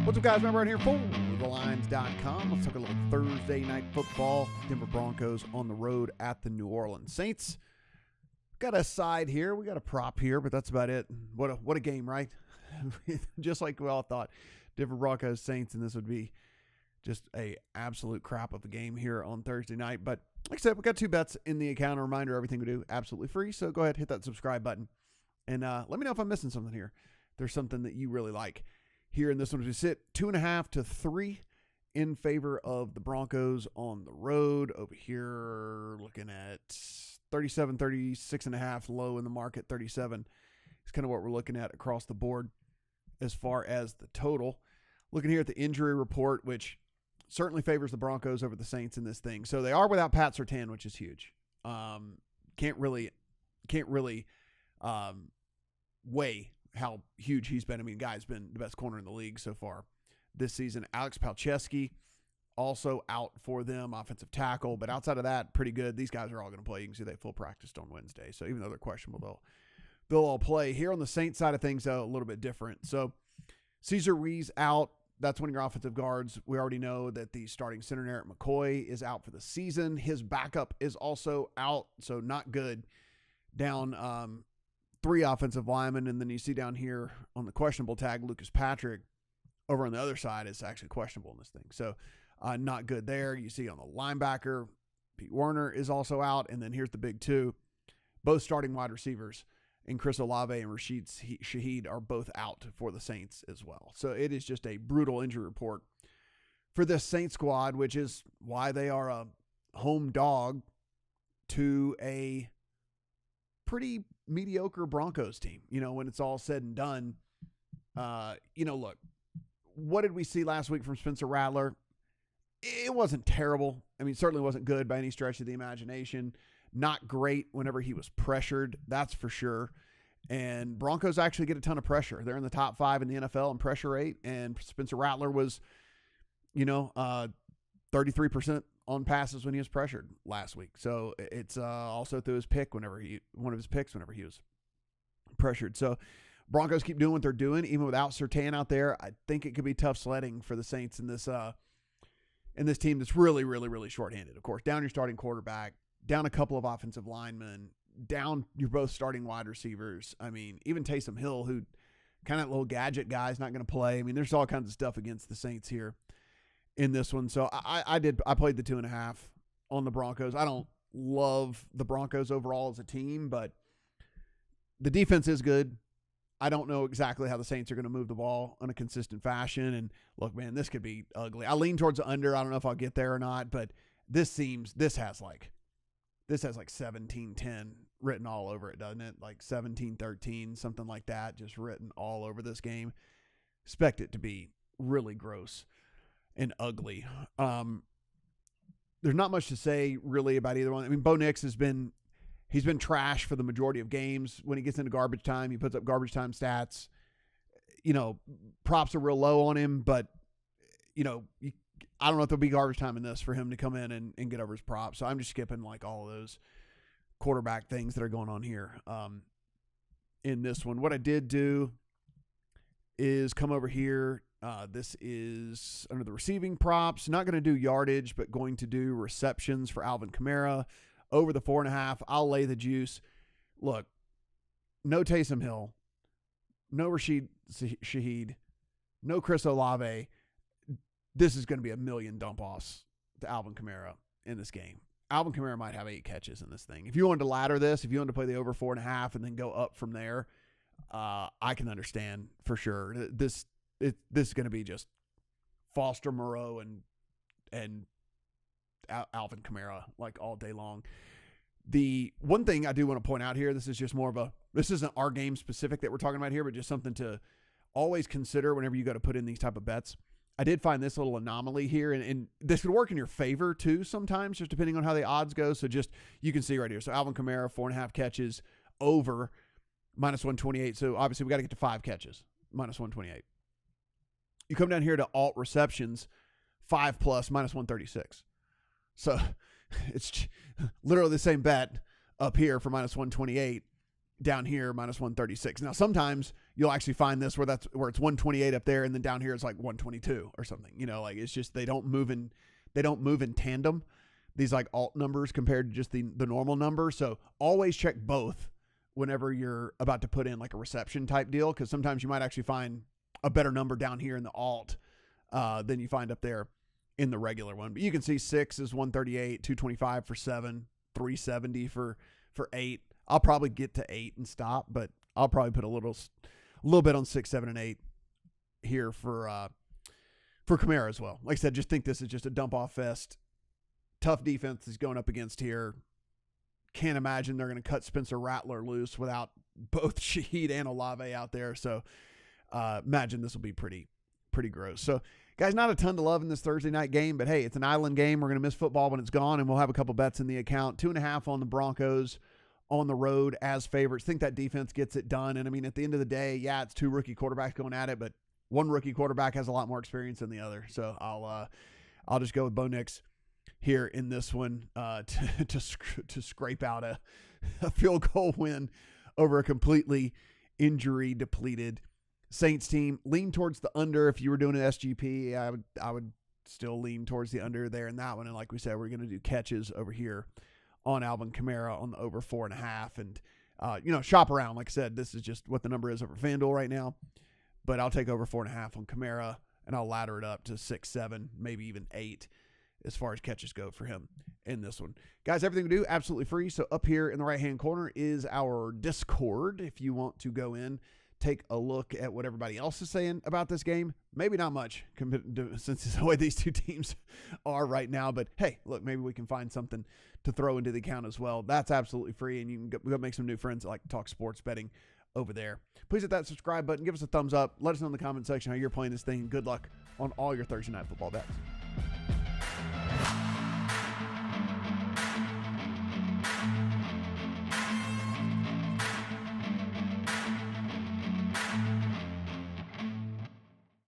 What's up, guys? Remember right here, ForTheLines.com. Let's talk a little Thursday night football. Denver Broncos on the road at the New Orleans Saints. Got a side here. We got a prop here, but that's about it. What a game, right? Just like we all thought, Denver Broncos Saints, and this would be just a absolute crap of a game here on Thursday night. But like I said, we got two bets in the account. A reminder, everything we do absolutely free. So go ahead, hit that subscribe button, and let me know if I'm missing something here. If there's something that you really like. Here in this one, we sit 2.5 to 3 in favor of the Broncos on the road. Over here, looking at 37, 36.5, low in the market. 37 is kind of what we're looking at across the board as far as the total. Looking here at the injury report, which certainly favors the Broncos over the Saints in this thing. So they are without Pat Surtain, which is huge. Can't really weigh how huge he's been. I mean, guy's been the best corner in the league so far this season. Alex Palczewski also out for them, offensive tackle. But outside of that, pretty good. These guys are all going to play. You can see they full practiced on Wednesday. So even though they're questionable, they'll all play. Here on the Saints side of things, though, a little bit different. So Cesar Ruiz out. That's one of your offensive guards. We already know that the starting center, Eric McCoy, is out for the season. His backup is also out, so not good. Down 3 offensive linemen, and then you see down here on the questionable tag, Lucas Patrick. Over on the other side is actually questionable in this thing. So not good there. You see on the linebacker, Pete Werner is also out, and then here's the big two. Both starting wide receivers, and Chris Olave and Rashid Shaheed are both out for the Saints as well. So it is just a brutal injury report for this Saints squad, which is why they are a home dog to a pretty mediocre Broncos team. You know, when it's all said and done, look, what did we see last week from Spencer Rattler? It wasn't terrible. I mean, certainly wasn't good by any stretch of the imagination. Not great whenever he was pressured, that's for sure. And Broncos actually get a ton of pressure. They're in the top 5 in the NFL in pressure rate, and Spencer Rattler was, 33% on passes when he was pressured last week. So it's also through his pick one of his picks whenever he was pressured. So Broncos keep doing what they're doing, even without Surtain out there. I think it could be tough sledding for the Saints in this team that's really, really, really shorthanded. Of course, down your starting quarterback, down a couple of offensive linemen, down your both starting wide receivers. I mean, even Taysom Hill, who kind of little gadget guy, is not going to play. I mean, there's all kinds of stuff against the Saints here in this one. So I played the 2.5 on the Broncos. I don't love the Broncos overall as a team, but the defense is good. I don't know exactly how the Saints are going to move the ball in a consistent fashion. And look, man, this could be ugly. I lean towards the under. I don't know if I'll get there or not, but this has like 17-10 written all over it, doesn't it? Like 17-13, something like that, just written all over this game. Expect it to be really gross and ugly. There's not much to say really about either one. I mean, Bo Nix he's been trash for the majority of games. When he gets into garbage time, he puts up garbage time stats. Props are real low on him, but I don't know if there'll be garbage time in this for him to come in and get over his props. So I'm just skipping like all of those quarterback things that are going on here in this one. What I did do is come over here. This is under the receiving props. Not going to do yardage, but going to do receptions for Alvin Kamara over the 4.5. I'll lay the juice. Look, no Taysom Hill, no Rashid Shaheed, no Chris Olave. This is going to be a million dump-offs to Alvin Kamara in this game. Alvin Kamara might have 8 catches in this thing. If you wanted to ladder this, if you wanted to play the over 4.5 and then go up from there, I can understand for sure. This is going to be just Foster Moreau and Alvin Kamara like all day long. The one thing I do want to point out here, this isn't our game specific that we're talking about here, but just something to always consider whenever you go to put in these type of bets. I did find this little anomaly here, and this could work in your favor too sometimes, just depending on how the odds go. So just, you can see right here. So Alvin Kamara, 4.5 catches, over, -128. So obviously we got to get to 5 catches, -128. You come down here to alt receptions, 5+, -136. So it's literally the same bet up here for -128. down here minus 136. Now, sometimes you'll actually find this where it's 128 up there, and then down here it's like 122 or something. Like it's just they don't move in tandem. These like alt numbers compared to just the normal number. So always check both whenever you're about to put in like a reception type deal, because sometimes you might actually find a better number down here in the alt than you find up there in the regular one. But you can see 6 is 138, 225 for 7, 370 for 8. I'll probably get to 8 and stop, but I'll probably put a little bit on 6, 7, and 8 here for Kamara as well. Like I said, just think this is just a dump off fest. Tough defense is going up against here. Can't imagine they're going to cut Spencer Rattler loose without both Shaheed and Olave out there. So imagine this will be pretty gross. So guys, not a ton to love in this Thursday night game, but hey, it's an island game. We're going to miss football when it's gone, and we'll have a couple bets in the account. 2.5 on the Broncos on the road as favorites. Think that defense gets it done. And I mean, at the end of the day, yeah, it's 2 rookie quarterbacks going at it, but one rookie quarterback has a lot more experience than the other. So I'll just go with Bo Nix here in this one to scrape out a field goal win over a completely injury depleted Saints team. Lean towards the under. If you were doing an SGP, I would still lean towards the under there in that one. And like we said, we're going to do catches over here on Alvin Kamara on the over 4.5, and shop around. Like I said, this is just what the number is over FanDuel right now, but I'll take over 4.5 on Kamara, and I'll ladder it up to 6, 7, maybe even 8 as far as catches go for him in this one. Guys, everything we do absolutely free. So up here in the right hand corner is our Discord. If you want to go in, take a look at what everybody else is saying about this game. Maybe not much since it's the way these two teams are right now. But hey, look, maybe we can find something to throw into the account as well. That's absolutely free, and you can go make some new friends that like to talk sports betting over there. Please hit that subscribe button. Give us a thumbs up. Let us know in the comment section how you're playing this thing. Good luck on all your Thursday night football bets.